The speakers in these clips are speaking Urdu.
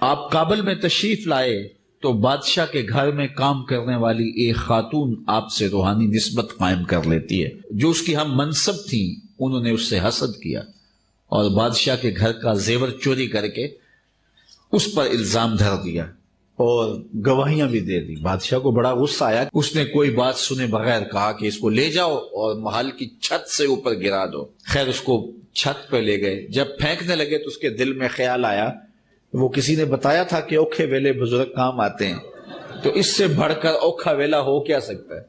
آپ کابل میں تشریف لائے تو بادشاہ کے گھر میں کام کرنے والی ایک خاتون آپ سے روحانی نسبت قائم کر لیتی ہے. جو اس کی ہم منصب تھیں انہوں نے اس سے حسد کیا اور بادشاہ کے گھر کا زیور چوری کر کے اس پر الزام دھر دیا اور گواہیاں بھی دے دی. بادشاہ کو بڑا غصہ آیا. اس نے کوئی بات سنے بغیر کہا کہ اس کو لے جاؤ اور محل کی چھت سے اوپر گرا دو. خیر اس کو چھت پہ لے گئے. جب پھینکنے لگے تو اس کے دل میں خیال آیا، وہ کسی نے بتایا تھا کہ اوکھے ویلے بزرگ کام آتے ہیں، تو اس سے بڑھ کر اوکھا ویلا ہو کیا سکتا ہے.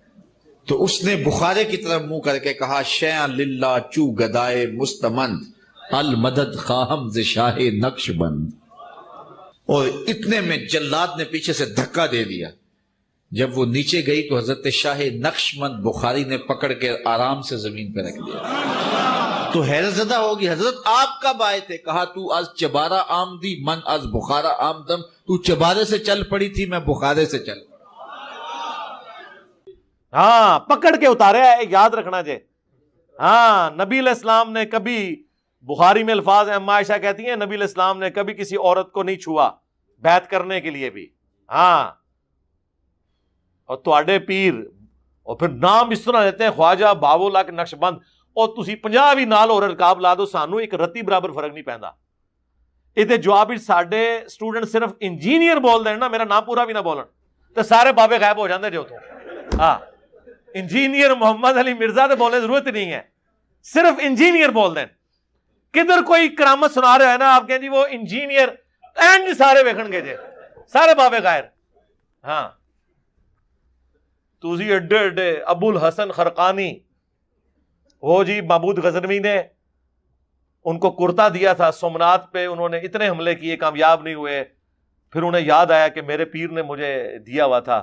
تو اس نے بخارے کی طرف منہ کر کے کہا، شیئا للہ چو گدائے مستمند المدد خواہم ز شاہ نقش بند. اور اتنے میں جلاد نے پیچھے سے دھکا دے دیا. جب وہ نیچے گئی تو حضرت شاہ نقش بند بخاری نے پکڑ کے آرام سے زمین پہ رکھ دیا. تو حیرت زدہ ہوگی، حضرت آپ کب آئے تھے؟ کہا تو از چبارہ آمدی من از بخارا آمدم. تو چبارے سے چل پڑی تھی، میں بخارے سے چل پڑا. ہاں پکڑ کے اتارے ہے، یاد رکھنا جے. ہاں نبی علیہ السلام نے کبھی، بخاری میں الفاظ ہیں، اما عائشہ کہتی ہیں نبی علیہ السلام نے کبھی کسی عورت کو نہیں چھوا بیعت کرنے کے لیے بھی. ہاں اور تواڈے پیر، اور پھر نام اس طرح لیتے ہیں خواجہ باول لاکھ نقش بند، اور تسی 50 بھی نال اور رکاب لا دو، سانو ایک رتی برابر فرق نہیں پیندا. یہ جواب ساڈے اسٹوڈنٹ صرف انجینئر بول دین نا، میرا نام پورا بھی نہ بولن تو سارے بابے غائب ہو جاندے جو اتوں. ہاں انجینئر محمد علی مرزا تے بولنے ضرورت نہیں ہے، صرف انجینئر بول دین. کدھر کوئی کرامت سنا رہے ہیں نا آپ کہیں جی وہ انجینئر، اینڈ سارے ویکھن گے جے، سارے بابے غائر. ہاں تسی ایڈے ایڈے ابو الحسن خرقانی، وہ جی محمود غزنوی نے ان کو کرتا دیا تھا سومنات پہ، انہوں نے اتنے حملے کیے کامیاب نہیں ہوئے. پھر انہیں یاد آیا کہ میرے پیر نے مجھے دیا ہوا تھا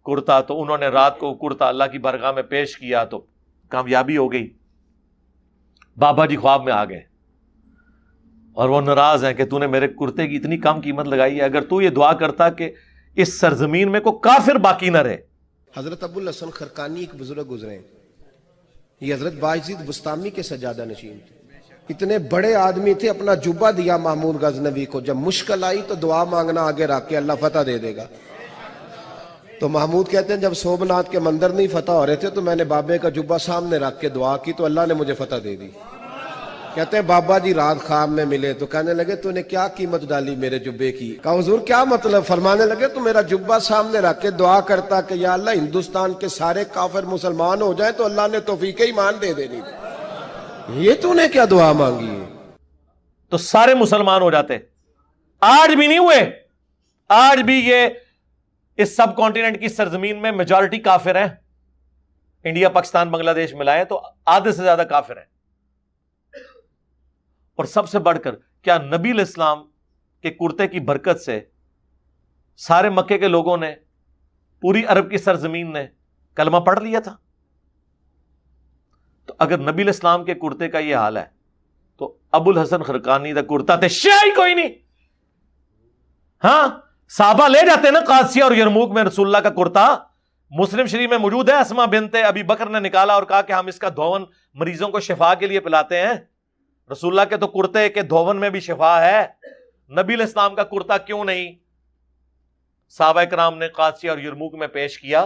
کرتا، تو انہوں نے رات کو کرتا اللہ کی بارگاہ میں پیش کیا تو کامیابی ہو گئی. بابا جی خواب میں آ گئے اور وہ ناراض ہیں کہ تو نے میرے کرتے کی اتنی کم قیمت لگائی ہے، اگر تو یہ دعا کرتا کہ اس سرزمین میں کوئی کافر باقی نہ رہے. حضرت ابو الحسن خرقانی ایک بزرگ گزرے ہیں، یہ حضرت باعزید بستامی کے سجادہ نشین تھے. اتنے بڑے آدمی تھے، اپنا جبہ دیا محمود غزنوی کو، جب مشکل آئی تو دعا مانگنا آگے رکھ کے اللہ فتح دے دے گا. تو محمود کہتے ہیں جب سومنات کے مندر نہیں فتح ہو رہے تھے تو میں نے بابے کا جبہ سامنے رکھ کے دعا کی تو اللہ نے مجھے فتح دے دی. کہتے ہیں بابا جی رات خواب میں ملے تو کہنے لگے تو نے کیا قیمت ڈالی میرے جبے کی؟ کہا حضور کیا مطلب؟ فرمانے لگے تو میرا جبہ سامنے رکھ کے دعا کرتا کہ یا اللہ ہندوستان کے سارے کافر مسلمان ہو جائیں تو اللہ نے توفیق ایمان دے دینی تھی. یہ تو نے کیا دعا مانگی ہے؟ تو سارے مسلمان ہو جاتے. آج بھی نہیں ہوئے. آج بھی یہ اس سب کانٹیننٹ کی سرزمین میں میجورٹی کافر ہیں. انڈیا پاکستان بنگلہ دیش ملائیں تو آدھے سے زیادہ کافر ہیں. اور سب سے بڑھ کر کیا نبی علیہ السلام کے کرتے کی برکت سے سارے مکے کے لوگوں نے، پوری عرب کی سرزمین نے کلمہ پڑھ لیا تھا؟ تو اگر نبی علیہ السلام کے کرتے کا یہ حال ہے تو ابو الحسن خرقانی دا کرتا تے شے کوئی نہیں. ہاں صحابہ لے جاتے ہیں نا قادسیہ اور یرموک میں رسول اللہ کا کرتا. مسلم شریف میں موجود ہے، اسما بنت ابی بکر نے نکالا اور کہا کہ ہم اس کا دھون مریضوں کو شفا کے لیے پلاتے ہیں. رسول اللہ کے تو کرتے کے دھون میں بھی شفا ہے، نبی علیہ السلام کا کرتا کیوں نہیں؟ صحابہ کرام نے قادسیہ اور یرموک میں پیش کیا.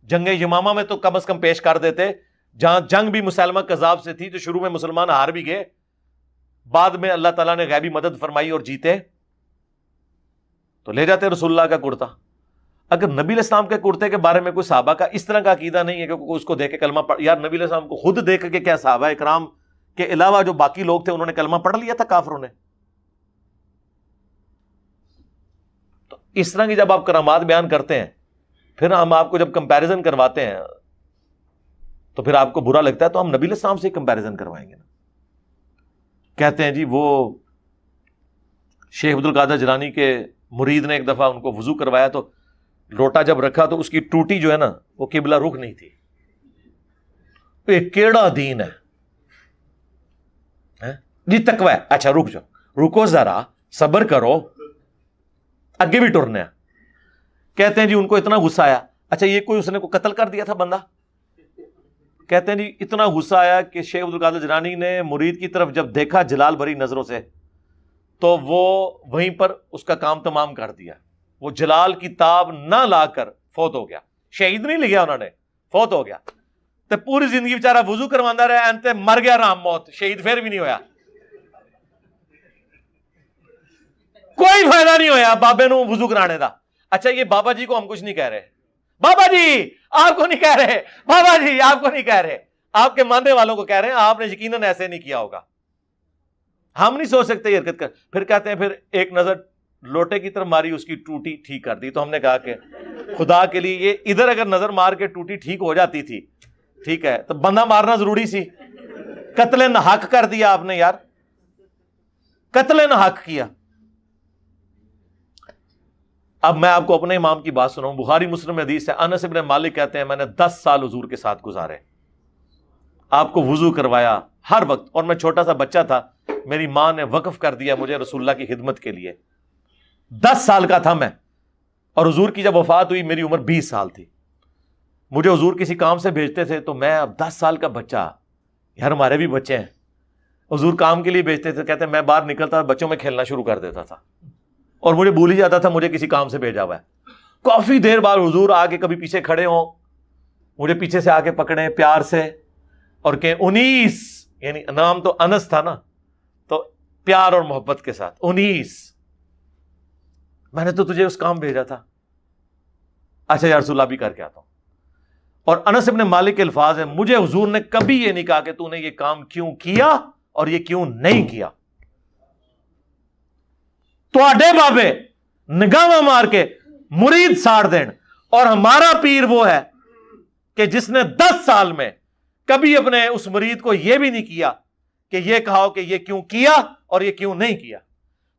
جنگ یمامہ میں تو کم از کم پیش کر دیتے، جہاں جنگ بھی مسلمہ کذاب سے تھی تو شروع میں مسلمان ہار بھی گئے، بعد میں اللہ تعالیٰ نے غیبی مدد فرمائی اور جیتے، تو لے جاتے رسول اللہ کا کرتا. اگر نبی علیہ السلام کے کرتے کے بارے میں کوئی صحابہ کا اس طرح کا عقیدہ نہیں ہے کہ اس کو دیکھ کے کلمہ پڑھ، یار نبی علیہ السلام کو خود دیکھ کے کیا صحابہ اکرام کے علاوہ جو باقی لوگ تھے انہوں نے کلمہ پڑھ لیا تھا کافروں نے؟ تو اس طرح کی جب آپ کرامات بیان کرتے ہیں، پھر ہم آپ کو جب کمپیریزن کرواتے ہیں تو پھر آپ کو برا لگتا ہے، تو ہم نبی علیہ السلام سے کمپیریزن کروائیں گے نا. کہتے ہیں جی وہ شیخ عبد القادر جیلانی کے مرید نے ایک دفعہ ان کو وضو کروایا تو لوٹا جب رکھا تو اس کی ٹوٹی جو ہے نا وہ قبلہ رخ نہیں تھی. یہ کیڑا دین ہے جی؟ تقوی ہے. اچھا رک جاؤ، رکو ذرا، صبر کرو، اگے بھی ٹرنا ہے. کہتے ہیں جی ان کو اتنا غصہ آیا. اچھا یہ کوئی اس نے کو قتل کر دیا تھا بندہ؟ کہتے ہیں جی اتنا غصہ آیا کہ شیخ عبد القادر جیلانی نے مرید کی طرف جب دیکھا جلال بھری نظروں سے تو وہ وہیں پر اس کا کام تمام کر دیا. وہ جلال کی تاب نہ لا کر فوت ہو گیا. شہید نہیں لکھا انہوں نے, فوت ہو گیا. تو پوری زندگی بیچارہ وضو کروانا رہا, انتے مر گیا رام موت, شہید پھر بھی نہیں ہویا. کوئی فائدہ نہیں ہویا بابے نو وضو کرانے دا. اچھا یہ بابا جی کو ہم کچھ نہیں کہہ رہے, بابا جی آپ کو نہیں کہہ رہے, بابا جی آپ کو نہیں کہہ رہے, آپ کے ماننے والوں کو کہہ رہے ہیں. آپ نے یقیناً ایسے نہیں کیا ہوگا, ہم نہیں سوچ سکتے یہ حرکت کر. پھر کہتے ہیں پھر ایک نظر لوٹے کی طرف ماری, اس کی ٹوٹی ٹھیک کر دی. تو ہم نے کہا کہ خدا کے لیے یہ ادھر اگر نظر مار کے ٹوٹی ٹھیک ہو جاتی تھی, ٹھیک ہے, تو بندہ مارنا ضروری سی. قتل ناحق کر دیا آپ نے یار, قتل ناحق کیا. اب میں آپ کو اپنے امام کی بات سناؤں. بخاری مسلم میں حدیث ہے, انس بن مالک کہتے ہیں میں نے 10 سال حضور کے ساتھ گزارے, آپ کو وضو کروایا ہر وقت, اور میں چھوٹا سا بچہ تھا, میری ماں نے وقف کر دیا مجھے رسول اللہ کی خدمت کے لیے. 10 سال کا تھا میں, اور حضور کی جب وفات ہوئی میری عمر 20 سال تھی. مجھے حضور کسی کام سے بھیجتے تھے تو میں اب 10 سال کا بچہ, یار ہمارے بھی بچے ہیں, حضور کام کے لیے بھیجتے تھے, کہتے ہیں میں باہر نکلتا بچوں میں کھیلنا شروع کر دیتا تھا, اور مجھے بھول ہی جاتا تھا مجھے کسی کام سے بھیجا ہوا ہے. کافی دیر بعد حضور آگے کبھی پیچھے کھڑے ہوں, مجھے پیچھے سے آگے پکڑیں پیار سے اور کہ 19, یعنی نام تو انس تھا نا, تو پیار اور محبت کے ساتھ 19, میں نے تو تجھے اس کام بھیجا تھا. اچھا یا رسول اللہ بھی کر کے آتا ہوں. اور انس ابن مالک کے الفاظ ہیں, مجھے حضور نے کبھی یہ نہیں کہا کہ تو نے یہ کام کیوں کیا اور یہ کیوں نہیں کیا. تواڈے بابے نگاہ مار کے مرید ساڑ دین, اور ہمارا پیر وہ ہے کہ جس نے 10 سال میں کبھی اپنے اس مرید کو یہ بھی نہیں کیا کہ یہ کہا کہ یہ کیوں کیا اور یہ کیوں نہیں کیا.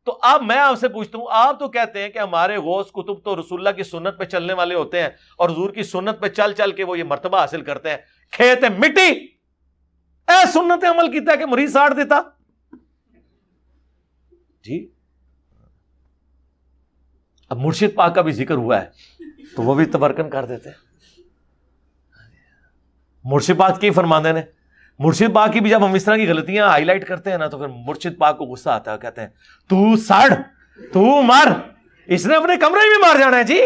تو اب میں آپ سے پوچھتا ہوں, آپ تو کہتے ہیں کہ ہمارے غوث کتب تو رسول اللہ کی سنت پہ چلنے والے ہوتے ہیں, اور حضور کی سنت پہ چل چل کے وہ یہ مرتبہ حاصل کرتے ہیں. کھیت مٹی اے سنت عمل کیتا ہے کہ مرید ساڑ دیتا جی. اب مرشد پاک کا بھی ذکر ہوا ہے تو وہ بھی تبرکن کر دیتے ہیں. مرشد پاک کی فرماندے نے, مرشد پاک کی بھی جب ہم اس طرح کی غلطیاں ہائی لائٹ کرتے ہیں نا تو پھر مرشد پاک کو غصہ آتا ہے, کہتے ہیں تو ساڑ, تو مر, اس نے اپنے کمرے میں مار جانا ہے جی.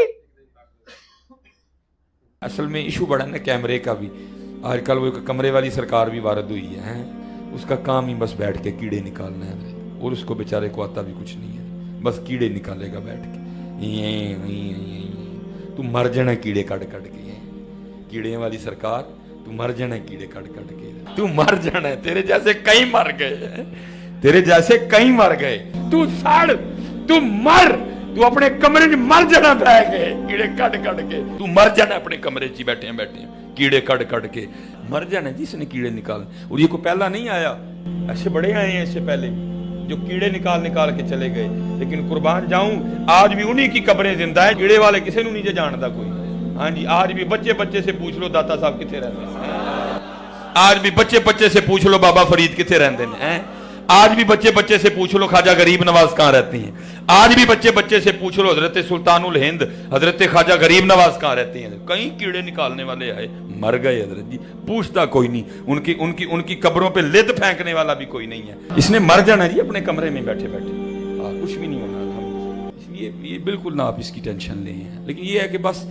اصل میں ایشو بڑا نا کیمرے کا بھی. آج کل وہ کمرے والی سرکار بھی وارد ہوئی ہے, اس کا کام ہی بس بیٹھ کے کیڑے نکالنا ہے, اور اس کو بیچارے کو آتا بھی کچھ نہیں ہے, بس کیڑے نکالے گا بیٹھ کے. تو مر جانا کیڑے کٹ کٹ کے, کیڑے والی سرکار تو مر جانا کیڑے کٹ کٹ کے, تو مر جانا ہے. تیرے جیسے کئی مر گئے, تیرے جیسے کئی مر گئے. تو ساڑ, تو مر, تو اپنے کمرے میں مر جانا بہ گئے کیڑے کٹ کٹ کے. تو مر جانا اپنے کمرے چ بیٹھے کیڑے کٹ کٹ کے مر جانا. جس نے کیڑے نکال, اور یہ کو پہلا نہیں آیا, ایسے بڑے آئے ہیں اس سے پہلے جو کیڑے نکال کے چلے گئے. لیکن قربان جاؤں آج بھی انہی کی قبریں زندہ ہیں. کیڑے والے کسی نو نہیں جانتا کوئی. ہاں جی, آج بھی بچے سے پوچھ لو داتا صاحب کتنے رہتے ہیں, آج بھی بچے سے پوچھ لو بابا فرید کتنے رہتے ہیں, آج بھی بچے سے پوچھ لو خواجہ غریب نواز کہاں رہتی ہیں, آج بھی بچے سے پوچھ لو حضرت سلطان الہند حضرت خواجہ غریب نواز کہاں رہتی ہیں. کئی کیڑے نکالنے والے آئے, مر گئے حضرت جی, پوچھتا کوئی نہیں. ان کی قبروں پہ لد پھینکنے والا بھی کوئی نہیں ہے. اس نے مر جانا جی اپنے کمرے میں بیٹھے کچھ بھی نہیں ہونا. اس لیے یہ بالکل نہ آپ اس کی ٹینشن لیں. لیکن یہ ہے کہ بس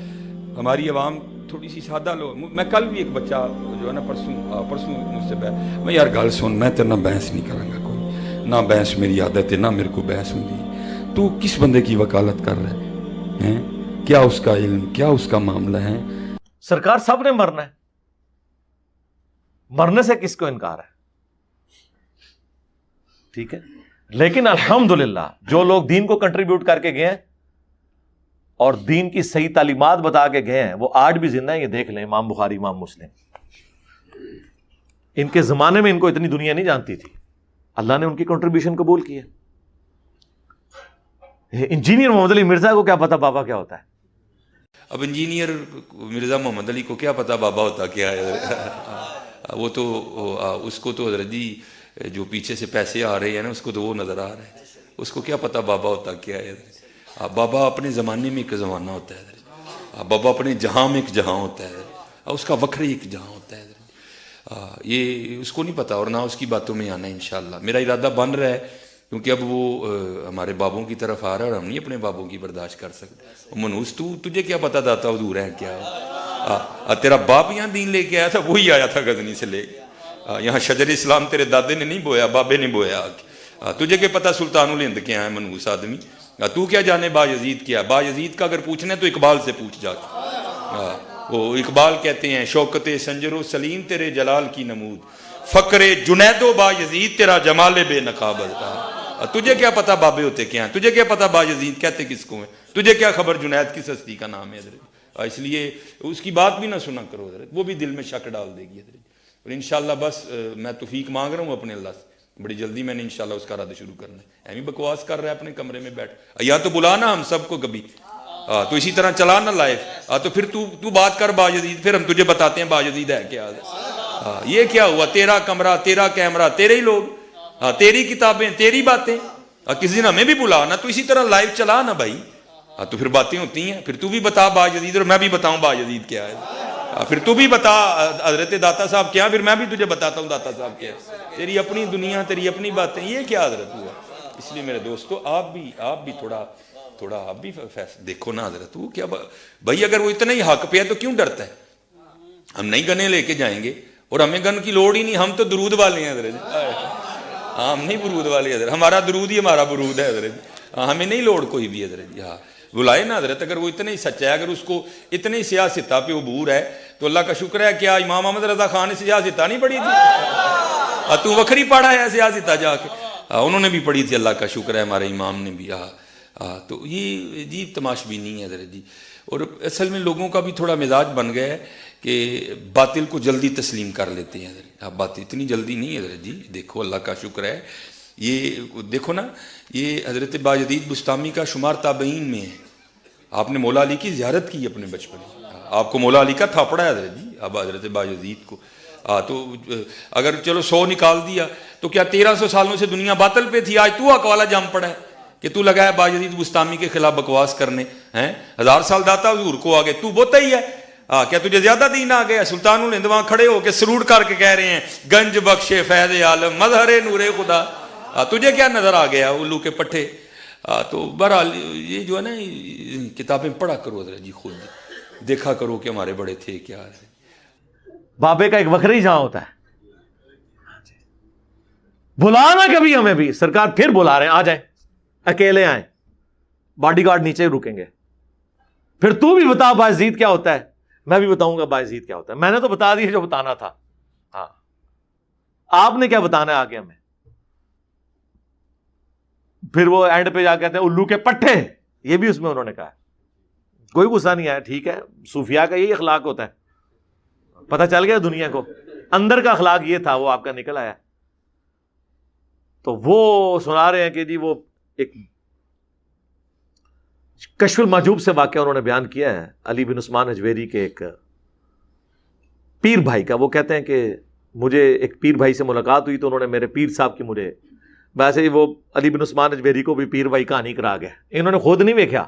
ہماری عوام تھوڑی سی سادہ لو. میں کل بھی ایک بچہ جو ہے نا پرسوں مجھ سے میں یار گل سن, میں تیرے نہ بحث نہیں کروں گا, کوئی نہ بحث میری عادت ہے, نہ میرے کو بحث ہوتی. تو کس بندے کی وکالت کر رہا ہے, کیا اس کا علم, کیا اس کا معاملہ ہے. سرکار سب نے مرنا ہے, مرنے سے کس کو انکار ہے, ٹھیک ہے. لیکن الحمدللہ جو لوگ دین کو کنٹریبیوٹ کر کے گئے ہیں اور دین کی صحیح تعلیمات بتا کے گئے ہیں وہ آج بھی زندہ ہیں. یہ دیکھ لیں امام بخاری, امام مسلم, ان کے زمانے میں ان کو اتنی دنیا نہیں جانتی تھی, اللہ نے ان کی کنٹریبیوشن قبول کی ہے. انجینئر محمد علی مرزا کو کیا پتا بابا کیا ہوتا ہے. اب انجینئر مرزا محمد علی کو کیا پتا بابا ہوتا کیا ہے. وہ تو اس کو تو حضرت جی جو پیچھے سے پیسے آ رہے ہیں نا, اس کو تو وہ نظر آ رہا ہے, اس کو کیا پتا بابا ہوتا کیا ہے. بابا اپنے زمانے میں ایک زمانہ ہوتا ہے, بابا اپنے جہاں میں ایک جہاں ہوتا ہے, اس کا وکھری ایک جہاں ہوتا ہے. یہ اس کو نہیں پتا اور نہ اس کی باتوں میں آنا ہے. انشاءاللہ میرا ارادہ بن رہا ہے کیونکہ اب وہ ہمارے بابوں کی طرف آ رہا ہے اور ہم نہیں اپنے بابوں کی برداشت کر سکتے. منوس تجھے کیا پتا داتا حضور ہے کیا؟ تیرا باپ یہاں دین لے کے آیا تھا, وہی آیا تھا غزنی سے لے کے. یہاں شجر اسلام تیرے دادے نے نہیں بویا, بابے نے بویا. تجھے کیا پتا سلطان الہند کیا ہے منوس آدمی؟ تو کیا جانے با یزید کیا؟ با یزید کا اگر پوچھنا ہے تو اقبال سے پوچھ جا کے. وہ اقبال کہتے ہیں شوکت سنجر و سلیم تیرے جلال کی نمود, فقر جنید و با یزید تیرا جمال بے نقابت. تجھے کیا پتا بابے ہوتے کیا ہیں؟ تجھے کیا پتا با یزید کہتے کس کو ہیں؟ تجھے کیا خبر جنید کس ہستی کا نام ہے حضرت؟ اس لیے اس کی بات بھی نہ سنا کرو حضرت, وہ بھی دل میں شک ڈال دے گی حضرت. اور انشاءاللہ بس میں توفیق مانگ رہا ہوں اپنے اللہ سے, بڑی جلدی میں نے انشاءاللہ اس کا رد شروع کرنا ہے. ایمی بکواس کر رہا ہے اپنے کمرے میں بیٹھ, یا تو بلانا ہم سب کو کبھی, تو اسی طرح چلانا لائف, تو پھر تو بات کر با یزید, پھر ہم تجھے بتاتے ہیں با یزید ہے کیا. یہ کیا ہوا؟ تیرا کمرہ, تیرا کیمرہ, تیرے ہی لوگ, تیری کتابیں, تیری باتیں. کسی دن ہمیں بھی بلانا, تو اسی طرح لائف چلا نا بھائی, تو پھر باتیں ہوتی ہیں. پھر تو بھی بتا با یزید اور میں بھی بتاؤں با یزید کیا ہے. پھر تو بھی بتا حضرت داتا صاحب کیا, پھر میں بھی تجھے بتاتا ہوں داتا صاحب کیا. تیری اپنی دنیا, تیری اپنی باتیں, یہ کیا حضرت ہوا؟ اس لیے میرے دوستو آپ بھی تھوڑا آپ بھی فیصلہ دیکھو نا حضرت. وہ کیا بھائی, اگر وہ اتنا ہی حق پہ ہے تو کیوں ڈرتا ہے؟ ہم نہیں گنے لے کے جائیں گے, اور ہمیں گن کی لوڑ ہی نہیں, ہم تو درود والے ہیں حضرت. ہم نہیں برود والے حضرت, ہمارا درود ہی ہمارا برود ہے حضرت. ہمیں نہیں لوڑ کوئی بھی حضرت. ہاں بلائے نا حضرت, اگر وہ اتنا ہی سچا ہے, اگر اس کو اتنے ہی سیاستہ پہ عبور ہے تو اللہ کا شکر ہے. کیا امام محمد رضا خان نے سیاستہ نہیں پڑھی تھی؟ تو وکھری پڑھا ہے سیاستہ جا کے, انہوں نے بھی پڑھی تھی, اللہ کا شکر ہے ہمارے امام نے بھی. تو یہ عجیب تماشبینی نہیں ہے حضرت جی. اور اصل میں لوگوں کا بھی تھوڑا مزاج بن گیا ہے کہ باطل کو جلدی تسلیم کر لیتے ہیں حضرت. بات اتنی جلدی نہیں ہے حضرت جی. دیکھو اللہ کا شکر ہے, یہ دیکھو نا, یہ حضرت باجدید بستامی کا شمار تابعین میں ہے. آپ نے مولا علی کی زیارت کی اپنے بچپن میں, آپ کو مولا علی کا تھاپڑا ہے حضرت جی. اب حضرت باجدید کو تو اگر چلو 100 نکال دیا تو کیا 1300 سالوں سے دنیا باطل پہ تھی؟ آج تو اقوالا جم پڑا ہے کہ تو لگا ہے باجدید بستامی کے خلاف بکواس کرنے ہیں. 1000 سال داتا حضور کو آگے تو بوتا ہی ہے. کیا تجھے زیادہ دین آ گیا؟ سلطان الہند وہاں کھڑے ہو کے سرور کر کے کہہ رہے ہیں گنج بخش فیض عالم مظہر نور خدا. تجھے کیا نظر آ گیا الو کے پٹھے؟ تو بہرحال یہ جو ہے نا, کتابیں پڑھا کرو حضرت جی, خود دیکھا کرو کہ ہمارے بڑے تھے کیا. بابے کا ایک وکھری جہاں ہوتا ہے. بلانا کبھی ہمیں بھی, سرکار پھر بلا رہے ہیں, آ جائیں, اکیلے آئیں, باڈی گارڈ نیچے رکیں گے. پھر تو بھی بتا باجزید کیا ہوتا ہے, میں بھی بتاؤں گا باجزید کیا ہوتا ہے. میں نے تو بتا دیا جو بتانا تھا, ہاں آپ نے کیا بتانا ہے آگے ہمیں. پھر وہ اینڈ پہ جا کہتے ہیں الو کے پٹھے, یہ بھی اس میں انہوں نے کہا. کوئی غصہ نہیں آیا, ٹھیک ہے, صوفیاء کا یہی اخلاق ہوتا ہے. پتہ چل گیا دنیا کو, اندر کا اخلاق یہ تھا, وہ آپ کا نکل آیا. تو وہ سنا رہے ہیں کہ جی وہ ایک کشف المحجوب سے واقعہ انہوں نے بیان کیا ہے علی بن عثمان اجویری کے ایک پیر بھائی کا. وہ کہتے ہیں کہ مجھے ایک پیر بھائی سے ملاقات ہوئی تو انہوں نے میرے پیر صاحب کی, مجھے ویسے ہی وہ علی بن عثمان اجویری کو بھی پیر بھائی کہانی کرا گیا. انہوں نے خود نہیں دیکھا,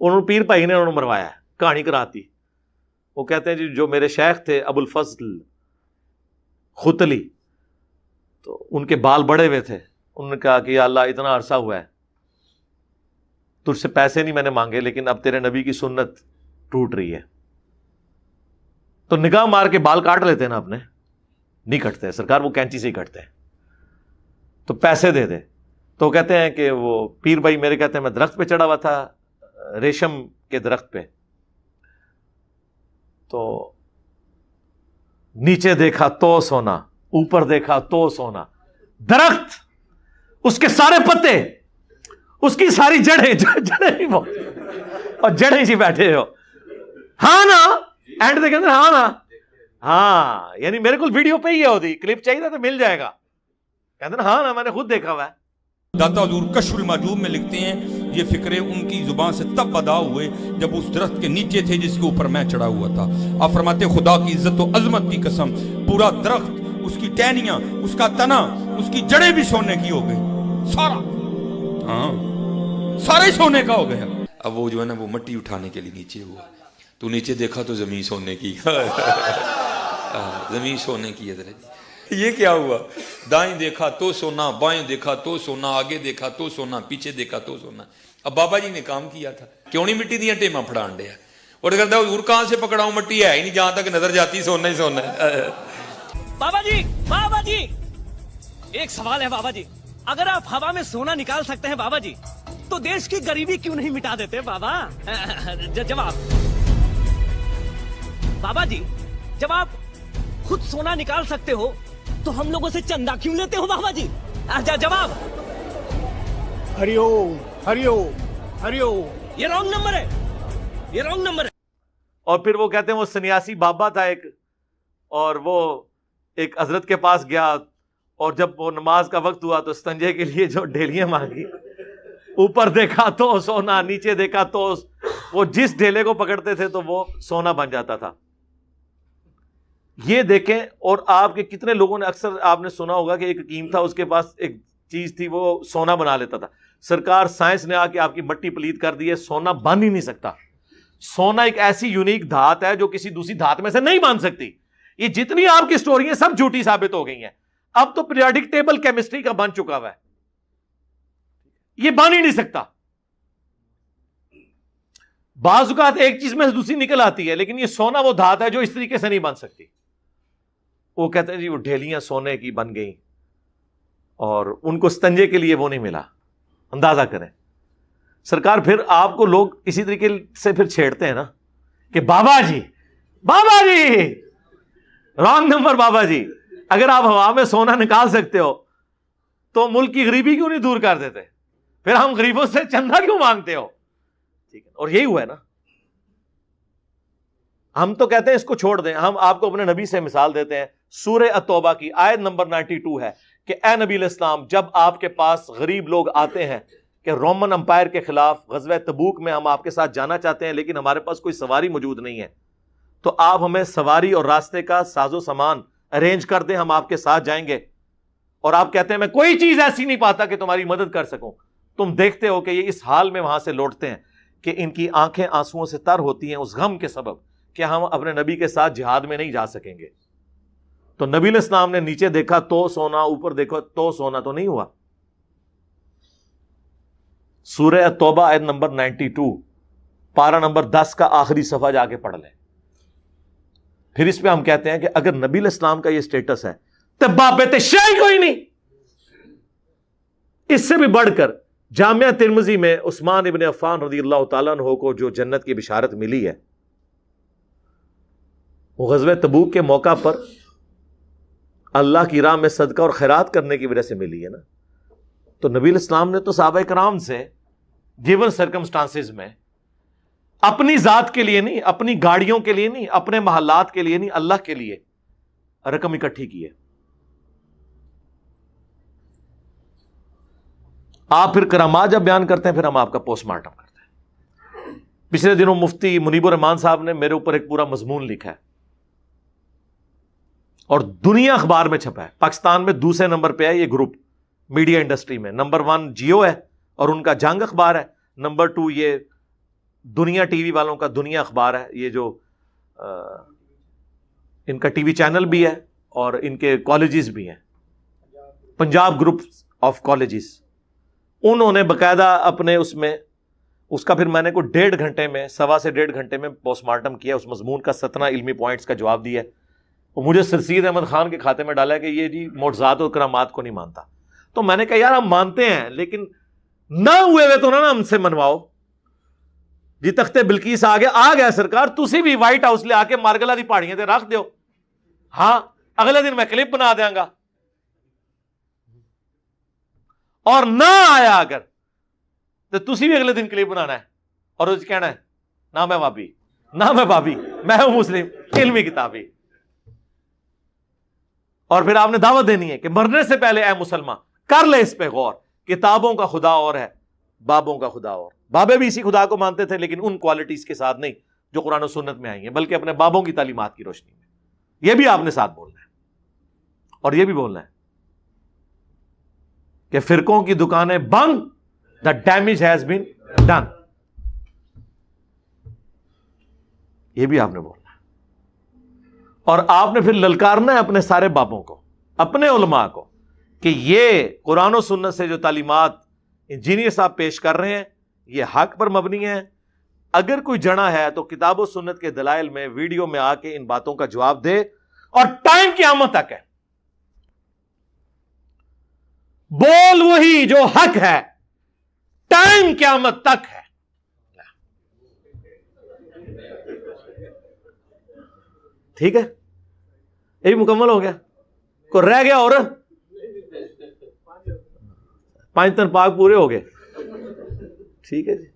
انہوں نے پیر بھائی نے انہوں نے مروایا کہانی کراتی. وہ کہتے ہیں جی جو میرے شیخ تھے ابو الفضل ختلی, تو ان کے بال بڑے ہوئے تھے. انہوں نے کہا کہ یا اللہ اتنا عرصہ ہوا ہے, تجھ سے پیسے نہیں میں نے مانگے, لیکن اب تیرے نبی کی سنت ٹوٹ رہی ہے, تو نگاہ مار کے بال کاٹ لیتے نا اپنے. نہیں کٹتے سرکار, وہ کینچی سے ہی کٹتے ہیں, تو پیسے دے دے. تو کہتے ہیں کہ وہ پیر بھائی میرے کہتے ہیں میں درخت پہ چڑھا ہوا تھا, ریشم کے درخت پہ, تو نیچے دیکھا تو سونا, اوپر دیکھا تو سونا, درخت, اس کے سارے پتے, اس کی ساری جڑیں ہی وہ, اور جڑیں ہی بیٹھے ہو. ہاں نا, اینڈ دے کہتے ہیں ہاں نا, ہاں یعنی میرے کو ویڈیو پہ ہی ہے, ہوتی کلپ چاہیے تو مل جائے گا. کہتے ہیں ہاں نا, میں نے خود دیکھا ہوا ہے. داتا حضور کشف المحجوب میں لکھتے ہیں یہ فکرے ان کی زبان سے تب ادا ہوئے جب اس درخت کے نیچے تھے جس کے اوپر میں چڑھا ہوا تھا. آپ فرماتے خدا کی عزت و عظمت کی قسم, پورا درخت, اس کی ٹہنیاں, اس کا تنا, اس کی جڑیں بھی سونے کی ہو گئی, سارا, ہاں سارے سونے کا ہو گیا. اب وہ جو ہے نا وہ مٹی اٹھانے کے لیے نیچے ہوا, تو نیچے دیکھا تو زمین سونے کی, زمین سونے کی حضرت. یہ کیا ہوا؟ دائیں دیکھا تو سونا، بائیں دیکھا تو سونا، آگے دیکھا تو سونا، پیچھے دیکھا تو سونا۔ اب بابا جی نے کام کیا تھا، کیوں نہیں مٹی دیا ٹیما پھڑان دیا؟ اور کہتا حضور کہاں سے پکڑاؤں، مٹی ہے ہی نہیں، جہاں تک نظر جاتی سونا ہی سونا ہے۔ بابا جی ایک سوال ہے بابا جی، اگر آپ ہوا میں سونا نکال سکتے ہیں بابا جی تو دیش کی غریبی کیوں نہیں مٹا دیتے بابا؟ جواب بابا جی، جب آپ خود سونا نکال سکتے ہو تو ہم لوگوں سے چندہ کیوں لیتے ہو بابا جی؟ جواب ہری اوم ہری اوم ہری اوم۔ یہ رانگ نمبر ہے، یہ رانگ نمبر ہے۔ اور پھر وہ کہتے ہیں وہ سنیاسی بابا تھا ایک، اور وہ ایک حضرت کے پاس گیا، اور جب وہ نماز کا وقت ہوا تو استنجے کے لیے جو ڈھیلیاں مانگی، اوپر دیکھا تو سونا، نیچے دیکھا تو وہ جس ڈھیلے کو پکڑتے تھے تو وہ سونا بن جاتا تھا۔ یہ دیکھیں، اور آپ کے کتنے لوگوں نے، اکثر آپ نے سنا ہوگا کہ ایک حکیم تھا، اس کے پاس ایک چیز تھی، وہ سونا بنا لیتا تھا۔ سرکار سائنس نے آ کے آپ کی مٹی پلید کر دی ہے، سونا بن ہی نہیں سکتا۔ سونا ایک ایسی یونیک دھات ہے جو کسی دوسری دھات میں سے نہیں بن سکتی۔ یہ جتنی آپ کی سٹوری ہیں سب جھوٹی ثابت ہو گئی ہیں۔ اب تو پیریوڈک ٹیبل کیمسٹری کا بن چکا ہوا ہے، یہ بن ہی نہیں سکتا۔ بعض اوقات ایک چیز میں سے دوسری نکل آتی ہے، لیکن یہ سونا وہ دھات ہے جو اس طریقے سے نہیں بن سکتی۔ وہ کہتے ہیں جی وہ ڈھیلیاں سونے کی بن گئیں، اور ان کو استنجے کے لیے وہ نہیں ملا۔ اندازہ کریں سرکار، پھر آپ کو لوگ اسی طریقے سے پھر چھیڑتے ہیں نا کہ بابا جی رانگ نمبر، بابا جی اگر آپ ہوا میں سونا نکال سکتے ہو تو ملک کی غریبی کیوں نہیں دور کر دیتے؟ پھر ہم غریبوں سے چندہ کیوں مانگتے ہو؟ ٹھیک ہے، اور یہی ہوا ہے نا۔ ہم تو کہتے ہیں اس کو چھوڑ دیں، ہم آپ کو اپنے نبی سے مثال دیتے ہیں۔ سورہ التوبہ کی آیت نمبر 92 ہے کہ اے نبی علیہ السلام، جب آپ کے پاس غریب لوگ آتے ہیں کہ رومن امپائر کے خلاف غزوہ تبوک میں ہم آپ کے ساتھ جانا چاہتے ہیں لیکن ہمارے پاس کوئی سواری موجود نہیں ہے، تو آپ ہمیں سواری اور راستے کا ساز و سامان ارینج کر دیں، ہم آپ کے ساتھ جائیں گے۔ اور آپ کہتے ہیں میں کوئی چیز ایسی نہیں پاتا کہ تمہاری مدد کر سکوں۔ تم دیکھتے ہو کہ یہ اس حال میں وہاں سے لوٹتے ہیں کہ ان کی آنکھیں آنسوؤں سے تر ہوتی ہیں اس غم کے سبب کہ ہم اپنے نبی کے ساتھ جہاد میں نہیں جا سکیں گے۔ تو نبی علیہ السلام نے نیچے دیکھا تو سونا، اوپر دیکھا تو سونا، تو نہیں ہوا۔ سورہ التوبہ آیت نمبر 92 پارہ نمبر 10 کا آخری صفحہ جا کے پڑھ لیں۔ پھر اس پہ ہم کہتے ہیں کہ اگر نبی علیہ السلام کا یہ سٹیٹس ہے تو بابت شیء کوئی نہیں۔ اس سے بھی بڑھ کر جامعہ ترمذی میں عثمان ابن عفان رضی اللہ تعالیٰ عنہ کو جو جنت کی بشارت ملی ہے، وہ غزوہ تبوک کے موقع پر اللہ کی راہ میں صدقہ اور خیرات کرنے کی وجہ سے ملی ہے نا۔ تو نبی علیہ السلام نے تو صحابہ کرام سے گیون سرکمسٹانسز میں اپنی ذات کے لیے نہیں، اپنی گاڑیوں کے لیے نہیں، اپنے محلات کے لیے نہیں، اللہ کے لیے رقم اکٹھی کی ہے۔ آپ پھر کرامات جب بیان کرتے ہیں پھر ہم آپ کا پوسٹ مارٹم کرتے ہیں۔ پچھلے دنوں مفتی منیب الرحمان صاحب نے میرے اوپر ایک پورا مضمون لکھا ہے اور دنیا اخبار میں چھپا ہے۔ پاکستان میں دوسرے نمبر پہ ہے یہ گروپ میڈیا انڈسٹری میں، نمبر 1 جیو ہے اور ان کا جنگ اخبار ہے، نمبر 2 یہ دنیا ٹی وی والوں کا دنیا اخبار ہے، یہ جو ان کا ٹی وی چینل بھی ہے اور ان کے کالجز بھی ہیں، پنجاب گروپ آف کالجز۔ انہوں نے باقاعدہ اپنے اس کا پھر میں نے کوئی 1.5 گھنٹے میں، 1.25 سے 1.5 گھنٹے میں پوسٹ مارٹم کیا، اس مضمون کا 17 علمی پوائنٹس کا جواب دیا ہے۔ وہ مجھے سرسید احمد خان کے کھاتے میں ڈالا کہ یہ جی معجزات اور کرامات کو نہیں مانتا۔ تو میں نے کہا یار ہم مانتے ہیں لیکن نہ ہوئے ہوئے تو نہ ہم سے منواؤ۔ جی تختے بلقیس آ گیا سرکار، تسی بھی وائٹ ہاؤس لے آ کے مارگلا دی پہاڑیاں تے رکھ دیو، ہاں اگلے دن میں کلپ بنا دیاں گا۔ اور نہ آیا اگر تو تسی بھی اگلے دن کلپ بنانا ہے اور اس کہنا ہے نہ میں بابی، نہ میں بابی، میں ہوں مسلم، علمی کتابی۔ اور پھر آپ نے دعوت دینی ہے کہ مرنے سے پہلے اے مسلمان کر لے اس پہ غور، کتابوں کا خدا اور ہے، بابوں کا خدا اور۔ بابے بھی اسی خدا کو مانتے تھے لیکن ان کوالٹیز کے ساتھ نہیں جو قرآن و سنت میں آئی ہیں، بلکہ اپنے بابوں کی تعلیمات کی روشنی میں۔ یہ بھی آپ نے ساتھ بولنا ہے اور یہ بھی بولنا ہے کہ فرقوں کی دکانیں بند، the damage has been done, یہ بھی آپ نے بولنا ہے۔ اور آپ نے پھر للکارنا ہے اپنے سارے بابوں کو اپنے علماء کو کہ یہ قرآن و سنت سے جو تعلیمات انجینئر صاحب پیش کر رہے ہیں یہ حق پر مبنی ہے. اگر کوئی جنا ہے تو کتاب و سنت کے دلائل میں ویڈیو میں آ کے ان باتوں کا جواب دے, اور ٹائم قیامت تک ہے. بول وہی جو حق ہے, ٹائم قیامت تک ہے. ٹھیک ہے, یہی مکمل ہو گیا. کو رہ گیا اور 5 تن پاک پورے ہو گئے. ٹھیک ہے جی.